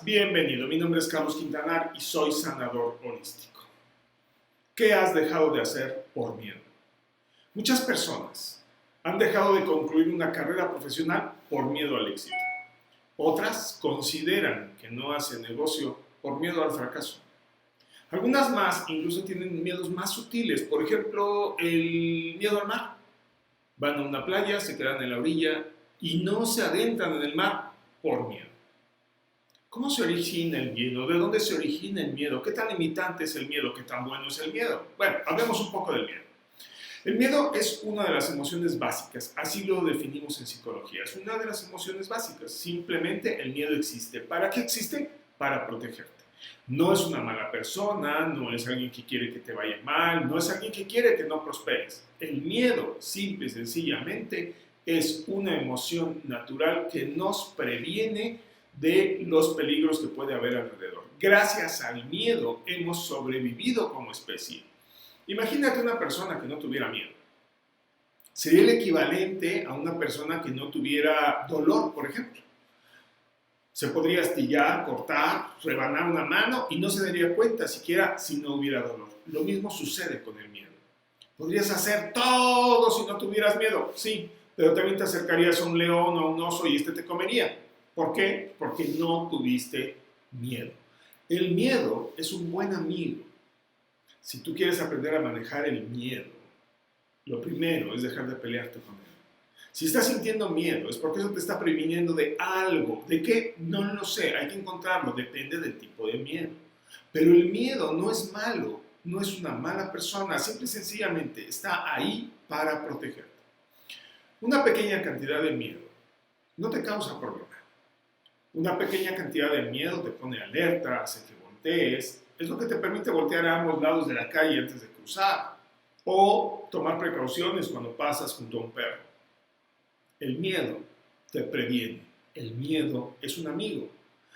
Bienvenido. Mi nombre es Carlos Quintanar y soy sanador holístico. ¿Qué has dejado de hacer por miedo? Muchas personas han dejado de concluir una carrera profesional por miedo al éxito. Otras consideran que no hacen negocio por miedo al fracaso. Algunas más incluso tienen miedos más sutiles, por ejemplo, el miedo al mar. Van a una playa, se quedan en la orilla y no se adentran en el mar por miedo. ¿Cómo se origina el miedo? ¿De dónde se origina el miedo? ¿Qué tan limitante es el miedo? ¿Qué tan bueno es el miedo? Bueno, hablemos un poco del miedo. El miedo es una de las emociones básicas, así lo definimos en psicología. Es una de las emociones básicas. Simplemente el miedo existe. ¿Para qué existe? Para protegerte. No es una mala persona, no es alguien que quiere que te vaya mal, no es alguien que quiere que no prosperes. El miedo, simple y sencillamente, es una emoción natural que nos previene de los peligros que puede haber alrededor. Gracias al miedo hemos sobrevivido como especie. Imagínate una persona que no tuviera miedo. Sería el equivalente a una persona que no tuviera dolor, por ejemplo. Se podría astillar, cortar, rebanar una mano y no se daría cuenta siquiera si no hubiera dolor. Lo mismo sucede con el miedo. ¿Podrías hacer todo si no tuvieras miedo? Sí, pero también te acercarías a un león o a un oso y este te comería. ¿Por qué? Porque no tuviste miedo. El miedo es un buen amigo. Si tú quieres aprender a manejar el miedo, lo primero es dejar de pelearte con él. Si estás sintiendo miedo, es porque eso te está previniendo de algo. ¿De qué? No lo sé, hay que encontrarlo, depende del tipo de miedo. Pero el miedo no es malo, no es una mala persona, simple y sencillamente está ahí para protegerte. Una pequeña cantidad de miedo no te causa problema. Una pequeña cantidad de miedo te pone alerta, hace que voltees, es lo que te permite voltear a ambos lados de la calle antes de cruzar o tomar precauciones cuando pasas junto a un perro. El miedo te previene, el miedo es un amigo.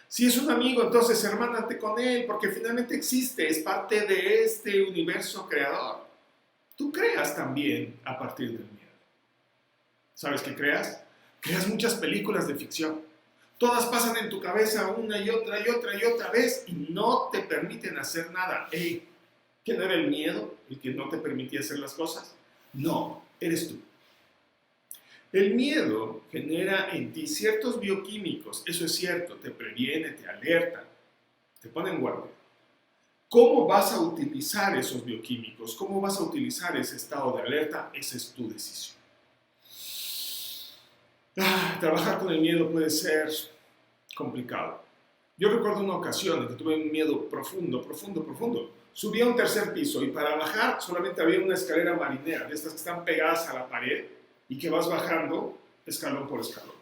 Si es un amigo, entonces hermánate con él, porque finalmente existe, es parte de este universo creador. Tú creas también a partir del miedo. ¿Sabes qué creas? Creas muchas películas de ficción. Todas pasan en tu cabeza una y otra y otra y otra vez y no te permiten hacer nada. Hey, ¿quién era el miedo? ¿El que no te permitía hacer las cosas? No, eres tú. El miedo genera en ti ciertos bioquímicos, eso es cierto, te previene, te alerta, te pone en guardia. ¿Cómo vas a utilizar esos bioquímicos? ¿Cómo vas a utilizar ese estado de alerta? Esa es tu decisión. Trabajar con el miedo puede ser complicado. Yo recuerdo una ocasión en que tuve un miedo profundo. Subí a un tercer piso y para bajar solamente había una escalera marinera, de estas que están pegadas a la pared y que vas bajando escalón por escalón.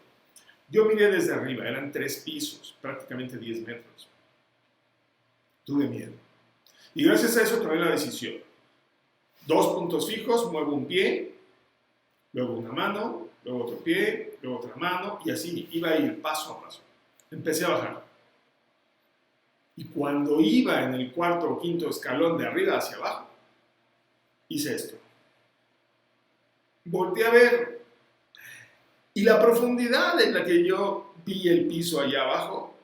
Yo miré desde arriba, eran 3 pisos, prácticamente 10 metros. Tuve miedo. Y gracias a eso tomé la decisión. 2 puntos fijos, muevo un pie, luego una mano, luego otro pie, luego otra mano, y así iba a ir paso a paso. Empecé a bajar. Y cuando iba en el 4º o 5º escalón de arriba hacia abajo, hice esto. Volteé a ver. Y la profundidad en la que yo vi el piso allá abajo,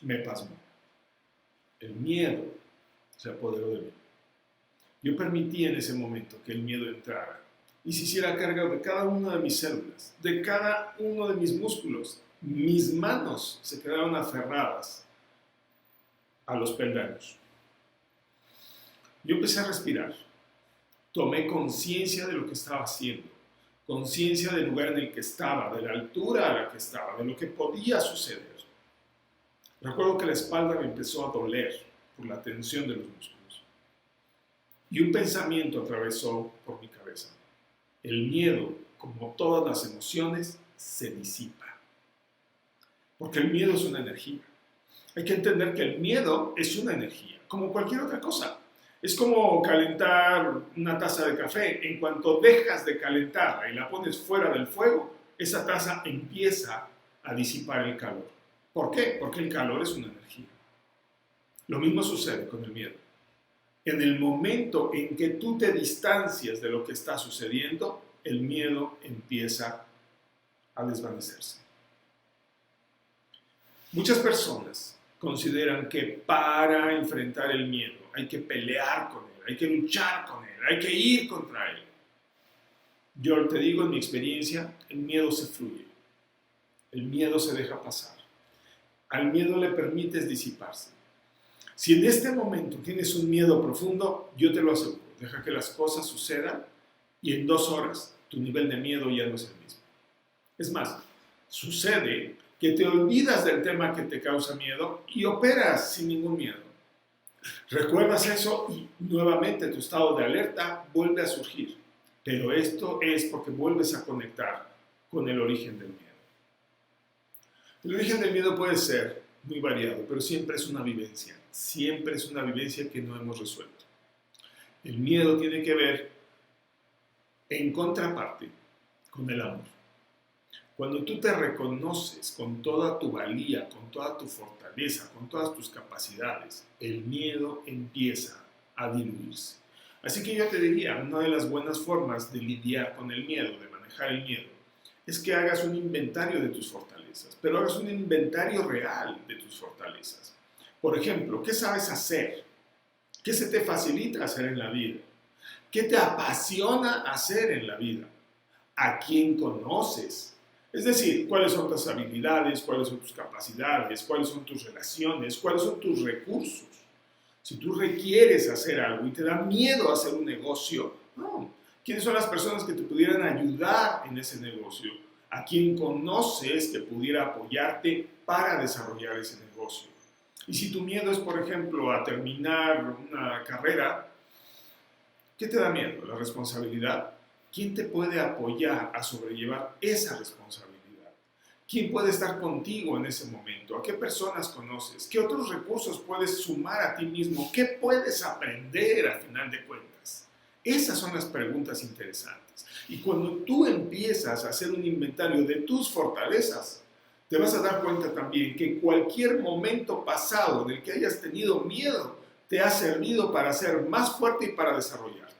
me pasmó. El miedo se apoderó de mí. Yo permití en ese momento que el miedo entrara y se hiciera cargo de cada una de mis células, de cada uno de mis músculos. Mis manos se quedaron aferradas a los peldaños. Yo empecé a respirar. Tomé conciencia de lo que estaba haciendo, conciencia del lugar en el que estaba, de la altura a la que estaba, de lo que podía suceder. Recuerdo que la espalda me empezó a doler por la tensión de los músculos. Y un pensamiento atravesó por mi cabeza. El miedo, como todas las emociones, se disipa. Porque el miedo es una energía. Hay que entender que el miedo es una energía, como cualquier otra cosa. Es como calentar una taza de café. En cuanto dejas de calentarla y la pones fuera del fuego, esa taza empieza a disipar el calor. ¿Por qué? Porque el calor es una energía. Lo mismo sucede con el miedo. En el momento en que tú te distancias de lo que está sucediendo, el miedo empieza a desvanecerse. Muchas personas consideran que para enfrentar el miedo hay que pelear con él, hay que luchar con él, hay que ir contra él. Yo te digo, en mi experiencia, el miedo se fluye, el miedo se deja pasar, al miedo le permites disiparse. Si en este momento tienes un miedo profundo, yo te lo aseguro, deja que las cosas sucedan y en 2 horas tu nivel de miedo ya no es el mismo. Es más, sucede que te olvidas del tema que te causa miedo y operas sin ningún miedo. Recuerdas eso y nuevamente tu estado de alerta vuelve a surgir. Pero esto es porque vuelves a conectar con el origen del miedo. El origen del miedo puede ser muy variado, pero siempre es una vivencia. Siempre es una vivencia que no hemos resuelto. El miedo tiene que ver, en contraparte, con el amor. Cuando tú te reconoces con toda tu valía, con toda tu fortaleza, con todas tus capacidades, el miedo empieza a diluirse. Así que yo te diría, una de las buenas formas de lidiar con el miedo, de manejar el miedo, es que hagas un inventario de tus fortalezas, pero hagas un inventario real de tus fortalezas. Por ejemplo, ¿qué sabes hacer? ¿Qué se te facilita hacer en la vida? ¿Qué te apasiona hacer en la vida? ¿A quién conoces? Es decir, ¿cuáles son tus habilidades? ¿Cuáles son tus capacidades? ¿Cuáles son tus relaciones? ¿Cuáles son tus recursos? Si tú requieres hacer algo y te da miedo hacer un negocio, no. ¿Quiénes son las personas que te pudieran ayudar en ese negocio? ¿A quién conoces que pudiera apoyarte para desarrollar ese negocio? Y si tu miedo es, por ejemplo, a terminar una carrera, ¿qué te da miedo? ¿La responsabilidad? ¿Quién te puede apoyar a sobrellevar esa responsabilidad? ¿Quién puede estar contigo en ese momento? ¿A qué personas conoces? ¿Qué otros recursos puedes sumar a ti mismo? ¿Qué puedes aprender al final de cuentas? Esas son las preguntas interesantes. Y cuando tú empiezas a hacer un inventario de tus fortalezas, te vas a dar cuenta también que cualquier momento pasado del que hayas tenido miedo te ha servido para ser más fuerte y para desarrollarte.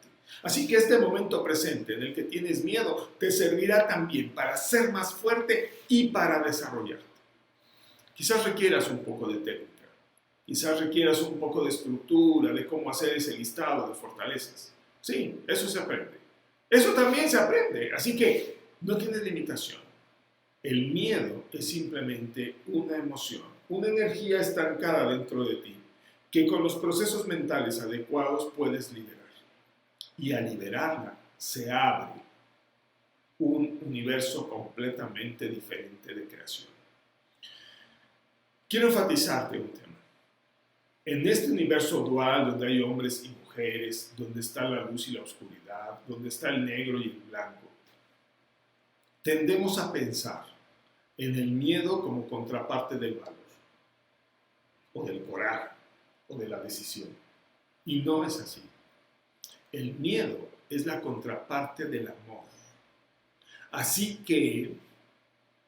Así que este momento presente en el que tienes miedo te servirá también para ser más fuerte y para desarrollarte. Quizás requieras un poco de técnica, quizás requieras un poco de estructura, de cómo hacer ese listado de fortalezas. Sí, eso se aprende. Eso también se aprende, así que no tienes limitación. El miedo es simplemente una emoción, una energía estancada dentro de ti, que con los procesos mentales adecuados puedes liberar. Y al liberarla se abre un universo completamente diferente de creación. Quiero enfatizarte un tema. En este universo dual donde hay hombres y mujeres, donde está la luz y la oscuridad, donde está el negro y el blanco, tendemos a pensar en el miedo como contraparte del valor, o del coraje, o de la decisión. Y no es así. El miedo es la contraparte del amor. Así que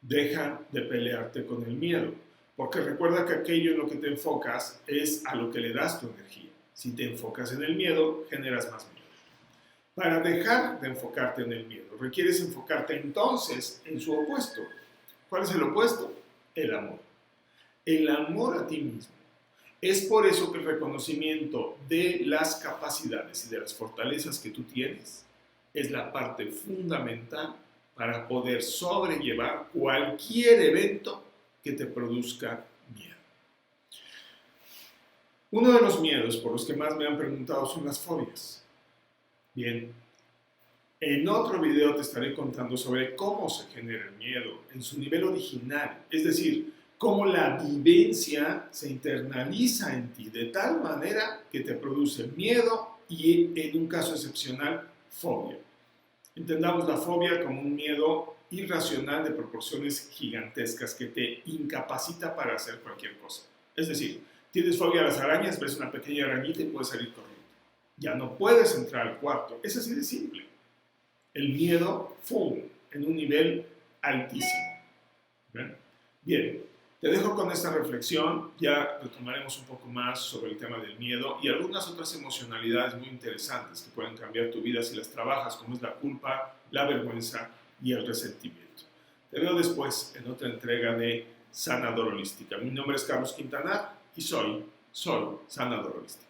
deja de pelearte con el miedo, porque recuerda que aquello en lo que te enfocas es a lo que le das tu energía. Si te enfocas en el miedo, generas más miedo. Para dejar de enfocarte en el miedo, requieres enfocarte entonces en su opuesto. ¿Cuál es el opuesto? El amor. El amor a ti mismo. Es por eso que el reconocimiento de las capacidades y de las fortalezas que tú tienes es la parte fundamental para poder sobrellevar cualquier evento que te produzca miedo. Uno de los miedos por los que más me han preguntado son las fobias. Bien, en otro video te estaré contando sobre cómo se genera el miedo en su nivel original, es decir, cómo la vivencia se internaliza en ti de tal manera que te produce miedo y, en un caso excepcional, fobia. Entendamos la fobia como un miedo irracional de proporciones gigantescas que te incapacita para hacer cualquier cosa. Es decir, tienes fobia a las arañas, ves una pequeña arañita y puedes salir corriendo. Ya no puedes entrar al cuarto. Es así de simple. El miedo, ¡fum!, en un nivel altísimo. Bien, te dejo con esta reflexión. Ya retomaremos un poco más sobre el tema del miedo y algunas otras emocionalidades muy interesantes que pueden cambiar tu vida si las trabajas, como es la culpa, la vergüenza y el resentimiento. Te veo después en otra entrega de Sanador Holística. Mi nombre es Carlos Quintanar. y soy sanador holístico.